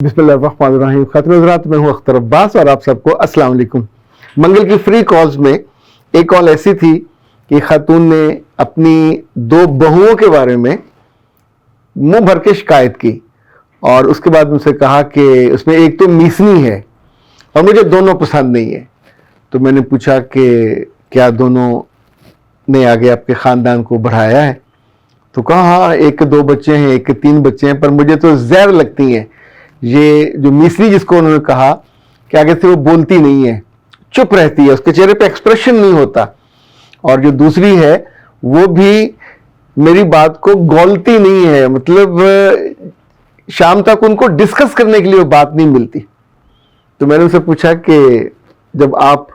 بسم اللہ الرحمن الرحیم. خاتون حضرات، میں ہوں اختر عباس اور آپ سب کو السلام علیکم. منگل کی فری کالز میں ایک کال ایسی تھی کہ خاتون نے اپنی دو بہوؤں کے بارے میں منہ بھر کے شکایت کی اور اس کے بعد ان سے کہا کہ اس میں ایک تو میسنی ہے اور مجھے دونوں پسند نہیں ہے. تو میں نے پوچھا کہ کیا دونوں نے آگے آپ کے خاندان کو بڑھایا ہے؟ تو کہا ہاں، ایک کے 2 بچے ہیں، ایک کے 3 بچے ہیں، پر مجھے تو زہر لگتی ہیں. یہ جو میسری جس کو انہوں نے کہا کہ آگے سے وہ بولتی نہیں ہے، چپ رہتی ہے، اس کے چہرے پہ ایکسپریشن نہیں ہوتا. اور جو دوسری ہے وہ بھی میری بات کو گولتی نہیں ہے، مطلب شام تک ان کو ڈسکس کرنے کے لیے وہ بات نہیں ملتی. تو میں نے ان سے پوچھا کہ جب آپ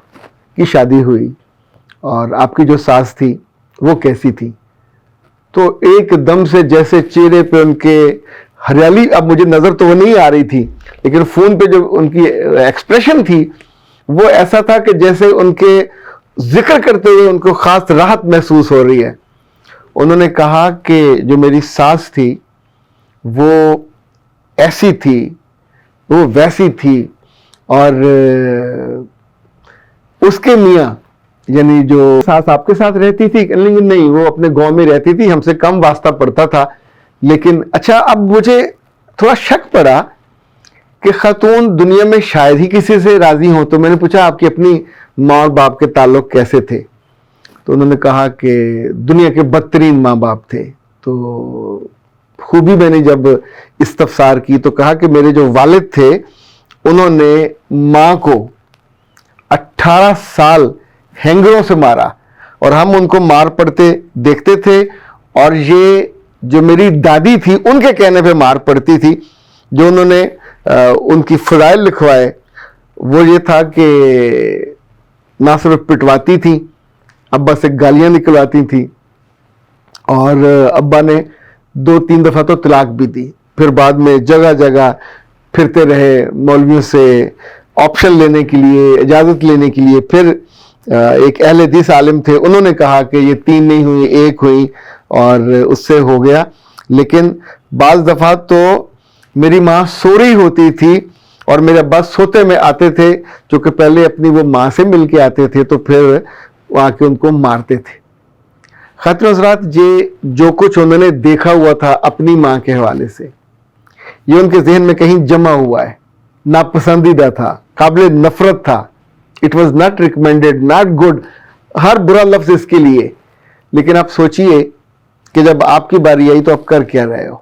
کی شادی ہوئی اور آپ کی جو ساس تھی وہ کیسی تھی؟ تو ایک دم سے جیسے چہرے پہ ان کے ہریالی، اب مجھے نظر تو وہ نہیں آ رہی تھی لیکن فون پہ جو ان کی ایکسپریشن تھی وہ ایسا تھا کہ جیسے ان کے ذکر کرتے ہوئے ان کو خاص راحت محسوس ہو رہی ہے. انہوں نے کہا کہ جو میری ساس تھی وہ ایسی تھی، وہ ویسی تھی، اور اس کے میاں یعنی جو ساس آپ کے ساتھ رہتی تھی، نہیں، وہ اپنے گاؤں میں رہتی تھی، ہم سے کم واسطہ پڑتا تھا. لیکن اچھا، اب مجھے تھوڑا شک پڑا کہ خاتون دنیا میں شاید ہی کسی سے راضی ہوں. تو میں نے پوچھا آپ کی اپنی ماں اور باپ کے تعلق کیسے تھے؟ تو انہوں نے کہا کہ دنیا کے بدترین ماں باپ تھے. تو خوبی میں نے جب استفسار کی تو کہا کہ میرے جو والد تھے انہوں نے ماں کو 18 سال ہینگروں سے مارا اور ہم ان کو مار پڑتے دیکھتے تھے. اور یہ جو میری دادی تھی ان کے کہنے پہ مار پڑتی تھی. جو انہوں نے ان کی فضائل لکھوائے وہ یہ تھا کہ نہ صرف پٹواتی تھیں، ابا سے گالیاں نکلواتی تھیں، اور ابا نے 2-3 دفعہ تو طلاق بھی دی. پھر بعد میں جگہ جگہ پھرتے رہے مولویوں سے آپشن لینے کے لیے، اجازت لینے کے لیے. پھر ایک اہل حدیث عالم تھے، انہوں نے کہا کہ یہ 3 نہیں ہوئی، 1 ہوئی اور اس سے ہو گیا. لیکن بعض دفعہ تو میری ماں سو رہی ہوتی تھی اور میرے ابا سوتے میں آتے تھے، جو کہ پہلے اپنی وہ ماں سے مل کے آتے تھے، تو پھر وہاں کے ان کو مارتے تھے. خاتون حضرات، یہ جو کچھ انہوں نے دیکھا ہوا تھا اپنی ماں کے حوالے سے، یہ ان کے ذہن میں کہیں جمع ہوا ہے. ناپسندیدہ تھا، قابل نفرت تھا. It was not recommended, not good, ہر برا لفظ اس کے لیے. لیکن آپ سوچئے کہ جب آپ کی باری آئی تو آپ کر کیا رہے ہو؟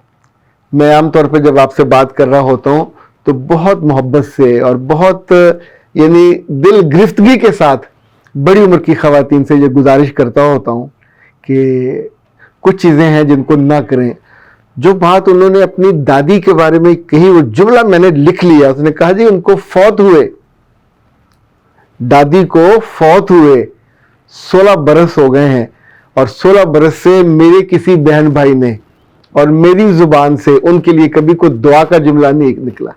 میں عام طور پہ جب آپ سے بات کر رہا ہوتا ہوں تو بہت محبت سے اور بہت یعنی دل گرفتگی کے ساتھ بڑی عمر کی خواتین سے یہ گزارش کرتا ہوتا ہوں کہ کچھ چیزیں ہیں جن کو نہ کریں. جو بات انہوں نے اپنی دادی کے بارے میں کہی، وہ جملہ میں نے لکھ لیا. اس نے کہا جی ان کو فوت ہوئے، دادی کو فوت ہوئے 16 برس ہو گئے ہیں، اور 16 برس سے میرے کسی بہن بھائی نے اور میری زبان سے ان کے لیے کبھی کوئی دعا کا جملہ نہیں نکلا.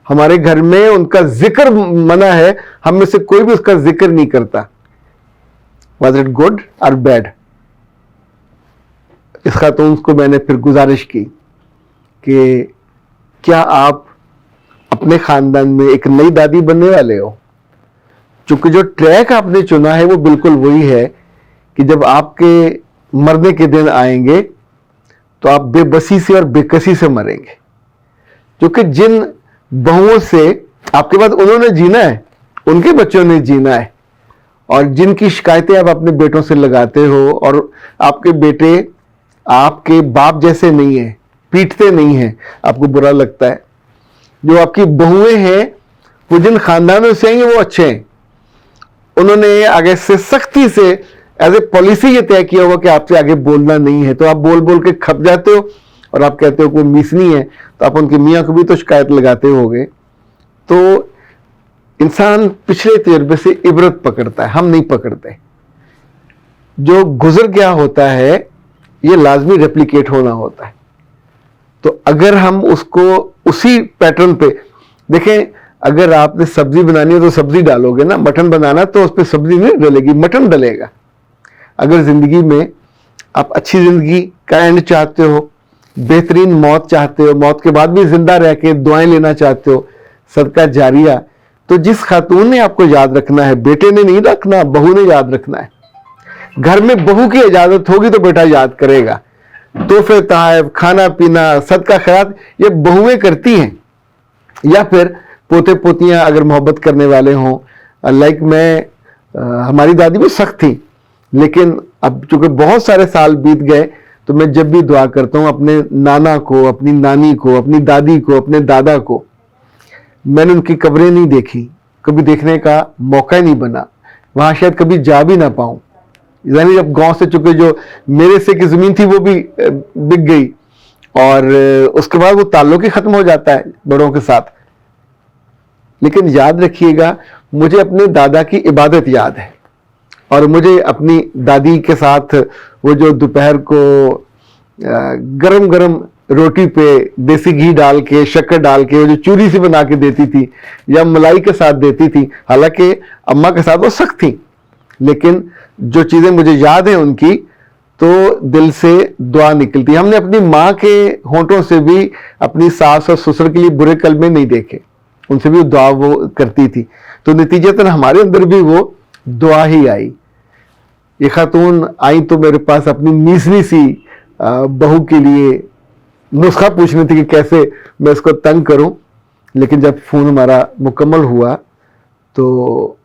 ہمارے گھر میں ان کا ذکر منع ہے، ہم میں سے کوئی بھی اس کا ذکر نہیں کرتا. واز اٹ گڈ اور بیڈ؟ اس خاتون کو میں نے پھر گزارش کی کہ کیا آپ اپنے خاندان میں ایک نئی دادی بننے والے ہو؟ چونکہ جو ٹریک آپ نے چنا ہے وہ بالکل وہی ہے کہ جب آپ کے مرنے کے دن آئیں گے تو آپ بے بسی سے اور بے کسی سے مریں گے. کیونکہ جن بہوؤں سے آپ کے بعد انہوں نے جینا ہے، ان کے بچوں نے جینا ہے، اور جن کی شکایتیں آپ اپنے بیٹوں سے لگاتے ہو، اور آپ کے بیٹے آپ کے باپ جیسے نہیں ہیں، پیٹتے نہیں ہیں، آپ کو برا لگتا ہے. جو آپ کی بہویں ہیں وہ جن خاندانوں سے ہیں وہ اچھے ہیں. انہوں نے آگے سے سختی سے ایز اے پالیسی یہ طے کیا ہوا کہ آپ سے آگے بولنا نہیں ہے. تو آپ بول بول کے کھپ جاتے ہو اور آپ کہتے ہو کہ وہ میسنی ہے، تو آپ ان کے میاں کو بھی تو شکایت لگاتے ہو گے. تو انسان پچھلے تجربے سے عبرت پکڑتا ہے، ہم نہیں پکڑتے. جو گزر گیا ہوتا ہے یہ لازمی ریپلیکیٹ ہونا ہوتا ہے. تو اگر ہم اس کو اسی پیٹرن پہ دیکھیں، اگر آپ نے سبزی بنانی ہے تو سبزی ڈالو گے نا، مٹن بنانا تو اس پہ سبزی نہیں ڈلے گی، مٹن ڈلے گا. اگر زندگی میں آپ اچھی زندگی کا اینڈ چاہتے ہو، बेहतरीन मौत चाहते हो, मौत के बाद भी जिंदा रह के दुआएं लेना चाहते हो, सदका जारिया, तो जिस खातून ने आपको याद रखना है, बेटे ने नहीं रखना, बहू ने याद रखना है। घर में बहू की इजाजत होगी तो बेटा याद करेगा। तोहफे तोहफ, खाना पीना, सदका खैरात ये बहुएं करती हैं, या फिर पोते पोतियां अगर मोहब्बत करने वाले हों। लाइक हमारी दादी भी सख्त थी, लेकिन अब चूंकि बहुत सारे साल बीत गए तो मैं जब भी दुआ करता हूँ अपने नाना को, अपनी नानी को, अपनी दादी को, अपने दादा को, मैंने उनकी कब्रें नहीं देखी, कभी देखने का मौका ही नहीं बना, वहां शायद कभी जा भी ना पाऊं। यानी जब गांव से चुके जो मेरे से की जमीन थी वो भी बिक गई, और उसके बाद वो ताल्लुक ही खत्म हो जाता है बड़ों के साथ। लेकिन याद रखिएगा, मुझे अपने दादा की इबादत याद है, और मुझे अपनी दादी के साथ वो जो दोपहर को गरम गरम रोटी पे देसी घी डाल के, शक्कर डाल के, वो जो चूरी सी बना के देती थी या मलाई के साथ देती थी, हालांकि अम्मा के साथ वो सख्त थी, लेकिन जो चीजें मुझे याद है उनकी, तो दिल से दुआ निकलती। हमने अपनी माँ के होंठों से भी अपनी सास और ससुर के लिए बुरे कलमे नहीं देखे, उनसे भी दुआ वो करती थी, तो नतीजतन हमारे अंदर भी वो दुआ ही आई। ये खातून आई तो मेरे पास अपनी नीसरी सी बहू के लिए नुस्खा पूछनी थी कि कैसे मैं इसको तंग करूं, लेकिन जब फोन हमारा मुकम्मल हुआ तो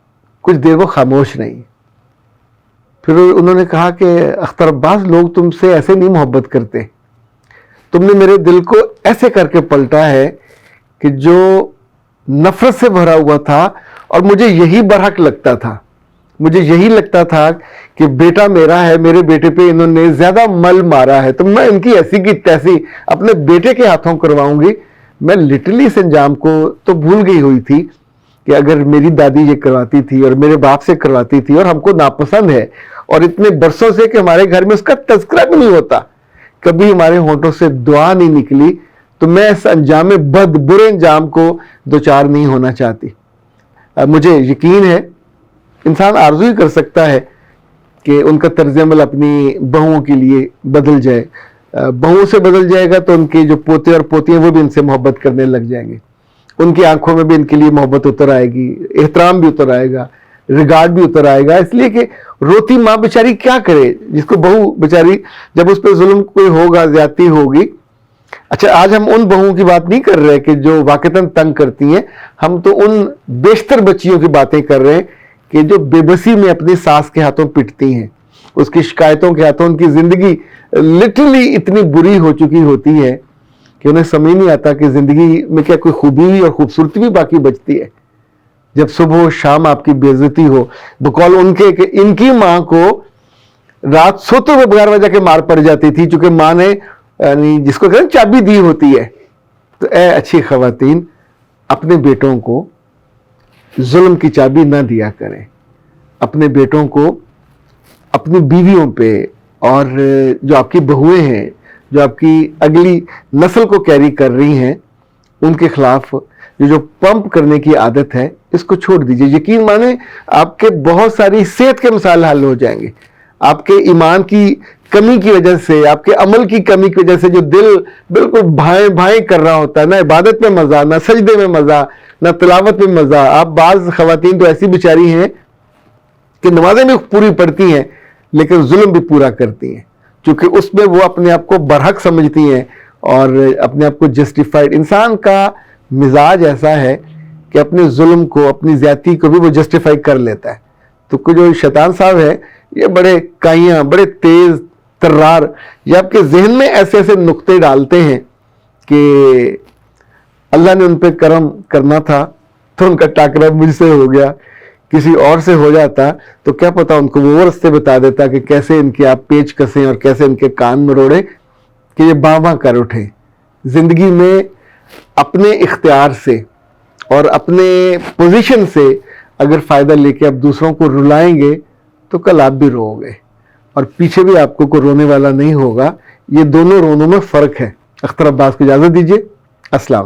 कुछ देर वो खामोश नहीं। फिर उन्होंने कहा कि अख्तर अब्बास, लोग तुमसे ऐसे नहीं मोहब्बत करते, तुमने मेरे दिल को ऐसे करके पलटा है कि जो नफरत से भरा हुआ था, और मुझे यही बरहक लगता था, मुझे यही लगता था कि बेटा मेरा है, मेरे बेटे पे इन्होंने ज्यादा मल मारा है, तो मैं इनकी ऐसी की तैसी अपने बेटे के हाथों करवाऊंगी। मैं लिटरली इस अंजाम को तो भूल गई हुई थी कि अगर मेरी दादी ये करवाती थी और मेरे बाप से करवाती थी, और हमको नापसंद है, और इतने बरसों से कि हमारे घर में उसका तज़किरा भी नहीं होता, कभी हमारे होंठों से दुआ नहीं निकली, तो मैं इस अंजाम बद, बुरे अंजाम को दो चार नहीं होना चाहती। मुझे यकीन है इंसान आरज़ू ही कर सकता है कि उनका तर्ज अमल अपनी बहुओं के लिए बदल जाए। बहुओं से बदल जाएगा तो उनके जो पोते और पोतियां वो भी इनसे मोहब्बत करने लग जाएंगे, उनकी आंखों में भी इनके लिए मोहब्बत उतर आएगी, एहतराम भी उतर आएगा, रिगार्ड भी उतर आएगा। इसलिए कि रोती माँ बेचारी क्या करे, जिसको बहू बेचारी जब उस पर जुल्म कोई होगा, ज्यादती होगी। अच्छा, आज हम उन बहुओं की बात नहीं कर रहे कि जो वाकईतन तंग करती हैं, हम तो उन बेशतर बच्चियों की बातें कर रहे हैं कि जो बेबसी में अपनी सास के हाथों पिटती हैं, उसकी शिकायतों के हाथों उनकी जिंदगी लिटरली इतनी बुरी हो चुकी होती है कि उन्हें समझ नहीं आता कि जिंदगी में क्या कोई खूबी और खूबसूरती भी बाकी बचती है। जब सुबह शाम आपकी बेइज्जती हो, बकौल उनके कि इनकी माँ को रात सोते हुए बगैर वजह के मार पड़ जाती थी, चूंकि माँ ने यानी जिसको कहते हैं चाबी दी होती है। तो ए अच्छी खवातीन, अपने बेटों को जुल्म की चाबी ना दिया करें, अपने बेटों को अपनी बीवियों पे और जो आपकी बहुएं हैं, जो आपकी अगली नस्ल को कैरी कर रही हैं, उनके खिलाफ जो पंप करने की आदत है, इसको छोड़ दीजिए। यकीन माने आपके बहुत सारी सेहत के मसाले हल हो जाएंगे। आपके ईमान की कमी की वजह से, आपके अमल की कमी की वजह से जो दिल बिल्कुल भाएं भाएं कर रहा होता है, ना इबादत में मजा, ना सजदे में मजा, ना तिलावत में मजा। आप बाज खवातीन तो ऐसी बेचारी हैं कि नमाजें भी पूरी पढ़ती हैं लेकिन जुल्म भी पूरा करती हैं, क्योंकि उसमें वो अपने आप को बरहक समझती हैं और अपने आप को जस्टिफाइड। इंसान का मिजाज ऐसा है कि अपने जुल्म को, अपनी ज्यादती को भी वो जस्टिफाई कर लेता है। तो जो शैतान साहब है, ये बड़े काइयां, बड़े तेज तर्रार, ये आपके जहन में ऐसे ऐसे नुक्ते डालते हैं कि अल्लाह ने उन पर करम करना था तो उनका टाकरा मुझसे हो गया, किसी और से हो जाता तो क्या पता उनको वो रास्ते बता देता कि कैसे इनके आप पेच कसें और कैसे इनके कान मरोड़े कि ये बाँ कर उठे। जिंदगी में अपने इख्तियार से और अपने पोजीशन से अगर फ़ायदा लेके आप दूसरों को रुलाएंगे तो कल आप भी रोओगे और पीछे भी आपको कोई रोने वाला नहीं होगा। ये दोनों रोनों में फ़र्क है। अख्तर अब्बास को इजाज़त दीजिए। अस्सलाम।